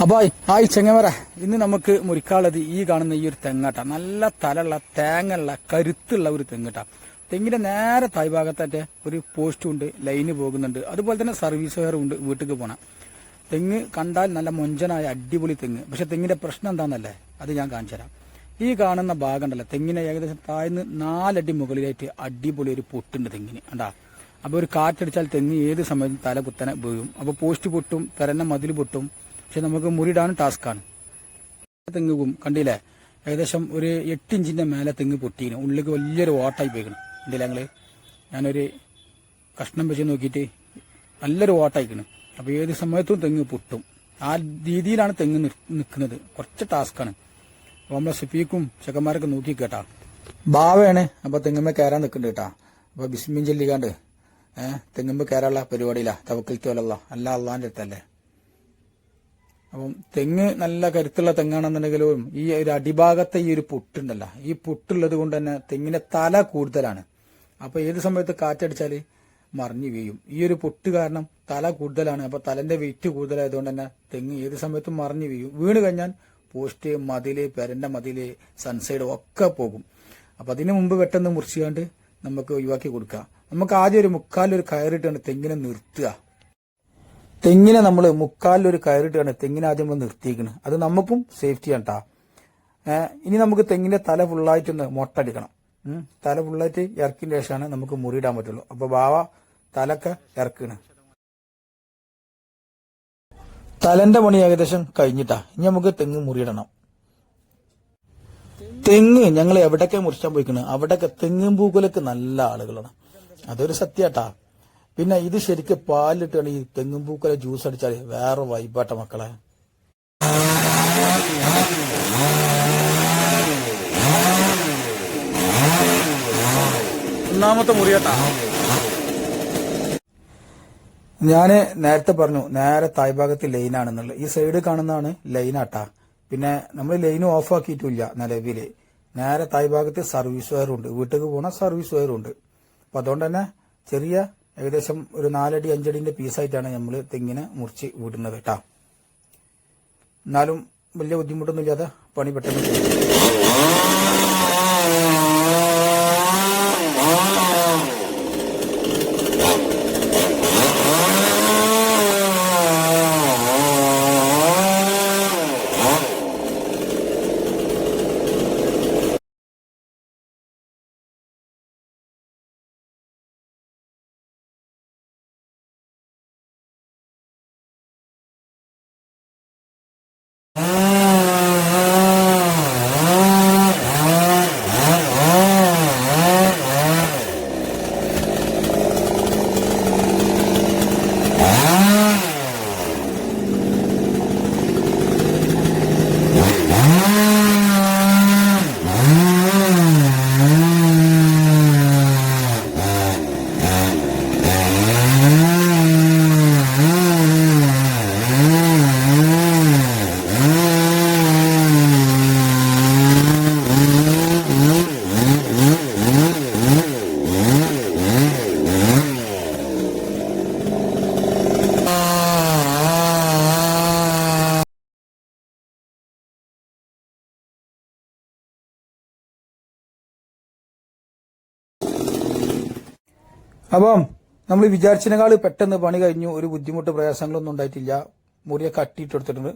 അപ്പൊ ഹായ് ചെങ്ങമറ, ഇന്ന് നമുക്ക് മുറിക്കാനുള്ളത് ഈ കാണുന്ന ഈ ഒരു തെങ്ങാട്ട. നല്ല തലുള്ള തേങ്ങയുള്ള കരുത്തുള്ള ഒരു തെങ്ങിട്ട. തെങ്ങിന്റെ നേരെ തായ്ഭാഗത്തായിട്ട് ഒരു പോസ്റ്റും ഉണ്ട്, ലൈന് പോകുന്നുണ്ട്. അതുപോലെ തന്നെ സർവീസ് വയറും ഉണ്ട് വീട്ടിലേക്ക് പോകണം. തെങ്ങ് കണ്ടാൽ നല്ല മൊഞ്ചനായ അടിപൊളി തെങ്ങ്. പക്ഷെ തെങ്ങിന്റെ പ്രശ്നം എന്താണെന്നല്ലേ, അത് ഞാൻ കാണിച്ചു തരാം. ഈ കാണുന്ന ഭാഗം ഉണ്ടല്ലോ, തെങ്ങിനെ ഏകദേശം താഴ്ന്ന് 4 അടി മുകളിലായിട്ട് അടിപൊളി ഒരു പൊട്ടുണ്ട് തെങ്ങിന് കണ്ടാ. അപ്പൊ ഒരു കാറ്റടിച്ചാൽ തെങ്ങ് ഏത് സമയത്തും തല കുത്തനെ വീഴും. അപ്പൊ പോസ്റ്റ് പൊട്ടും, പെരന്ന മതിൽ പൊട്ടും. പക്ഷെ നമുക്ക് മുറിയിടാനും ടാസ്ക്കാണ്. തെങ്ങും കണ്ടില്ലേ, ഏകദേശം ഒരു 8 ഇഞ്ചിന്റെ മേലെ തെങ്ങ് പൊട്ടിന്. ഉള്ളിലേക്ക് വലിയൊരു ഓട്ടായി പോയിക്കണം. കണ്ടില്ല ഞങ്ങള്, ഞാനൊരു കഷ്ണം വെച്ച് നോക്കിയിട്ട് നല്ലൊരു ഓട്ടായിക്കണം. അപ്പൊ ഏത് സമയത്തും തെങ്ങ് പൊട്ടും. ആ രീതിയിലാണ് തെങ്ങ് നിൽക്കുന്നത്. കുറച്ച് ടാസ്ക്കാണ്. അപ്പൊ നമ്മളെ സുഫീക്കും ചെക്കന്മാരൊക്കെ നോക്കി കേട്ടാ. ബാവയാണ് അപ്പൊ തെങ്ങുമ്മ കയറാൻ നിൽക്കുന്നുണ്ട് കേട്ടാ. അപ്പൊ ബിസ്മിൻ ചൊല്ലിക്കാണ്ട് തെങ്ങുമ്പോ കയറാനുള്ള പരിപാടിയില്ല. തവക്കൽത്തോലല്ല, അല്ല അള്ളാന്റെ അടുത്തല്ലേ. അപ്പം തെങ്ങ് നല്ല കരുത്തുള്ള തെങ്ങാണെന്നുണ്ടെങ്കിലും ഈ ഒരു അടിഭാഗത്തെ ഈ ഒരു പൊട്ടുണ്ടല്ലോ, ഈ പൊട്ടുള്ളത് കൊണ്ട് തന്നെ തെങ്ങിന്റെ തല കൂടുതലാണ്. അപ്പൊ ഏത് സമയത്ത് കാറ്റടിച്ചാല് മറിഞ്ഞു വീഴും. ഈ ഒരു പൊട്ട് കാരണം തല കൂടുതലാണ്. അപ്പൊ തലന്റെ വെയിറ്റ് കൂടുതലായതുകൊണ്ട് തന്നെ തെങ്ങ് ഏത് സമയത്തും മറിഞ്ഞു വീഴും. വീണ് കഴിഞ്ഞാൽ പോസ്റ്റ്, മതില്, പെരന്റെ മതില്, സൺസൈഡ് ഒക്കെ പോകും. അപ്പൊ അതിനു മുമ്പ് പെട്ടെന്ന് മുറിച്ചുകൊണ്ട് നമുക്ക് ഒഴിവാക്കി കൊടുക്കാം. നമുക്ക് ആദ്യം ഒരു മുക്കാലൊരു കയറിട്ടാണ് തെങ്ങിനെ നിർത്തുക. തെങ്ങിനെ നമ്മൾ മുക്കാലിലൊരു കയറിട്ടാണ് തെങ്ങിനെ ആദ്യം നമ്മൾ നിർത്തിയിരിക്കുന്നത്. അത് നമുക്കും സേഫ്റ്റി ആണ്. ഇനി നമുക്ക് തെങ്ങിന്റെ തല ഫുള്ളായിട്ടൊന്ന് മൊട്ടടിക്കണം. തല ഫുള്ളായിട്ട് ഇറക്കിന്റെ ശേഷമാണ് നമുക്ക് മുറിയിടാൻ പറ്റുള്ളൂ. അപ്പൊ ബാവ തലക്കെ ഇറക്കണ്. തലന്റെ പണി ഏകദേശം കഴിഞ്ഞിട്ടാ. ഇനി നമുക്ക് തെങ്ങ് മുറിയിടണം. തെങ്ങ് ഞങ്ങൾ എവിടൊക്കെ മുറിച്ചാൻ പോയിക്കണ് അവിടൊക്കെ തെങ്ങും പൂക്കലൊക്കെ നല്ല ആളുകളാണ്. അതൊരു സത്യാട്ടാ. പിന്നെ ഇത് ശരിക്കും പാലിട്ടാണ് ഈ തെങ്ങും പൂക്കല ജ്യൂസ് അടിച്ചാൽ വേറെ വൈബാട്ട മക്കളെ. ഒന്നാമത്തെ മുറിയാട്ടാ. ഞാന് നേരത്തെ പറഞ്ഞു നേരെ തായ്ഭാഗത്ത് ലൈനാണെന്നുള്ളത്. ഈ സൈഡ് കാണുന്നതാണ് ലൈനാട്ടാ. പിന്നെ നമ്മൾ ലൈൻ ഓഫ് ആക്കിയിട്ടില്ല നിലവില്. നേരെ തായ്ഭാഗത്ത് സർവീസ് വയറും ഉണ്ട്, വീട്ടിലേക്ക് പോണ സർവീസ് വയറും ഉണ്ട്. അപ്പൊ അതുകൊണ്ട് തന്നെ ചെറിയ ഏകദേശം ഒരു 4 അടി 5 അടിന്റെ പീസായിട്ടാണ് നമ്മൾ തെങ്ങിനെ മുറിച്ച് വിടുന്നത് കേട്ടാ. എന്നാലും വലിയ ബുദ്ധിമുട്ടൊന്നും ഇല്ലാതെ പണി പെട്ടെന്ന് ചെയ്യും. അപ്പം നമ്മൾ വിചാരിച്ചതിനേക്കാൾ പെട്ടെന്ന് പണി കഴിഞ്ഞു. ഒരു ബുദ്ധിമുട്ട് പ്രയാസങ്ങളൊന്നും ഉണ്ടായിട്ടില്ല. മുറിയെ കട്ടിയിട്ട് കൊടുത്തിട്ടുണ്ട്.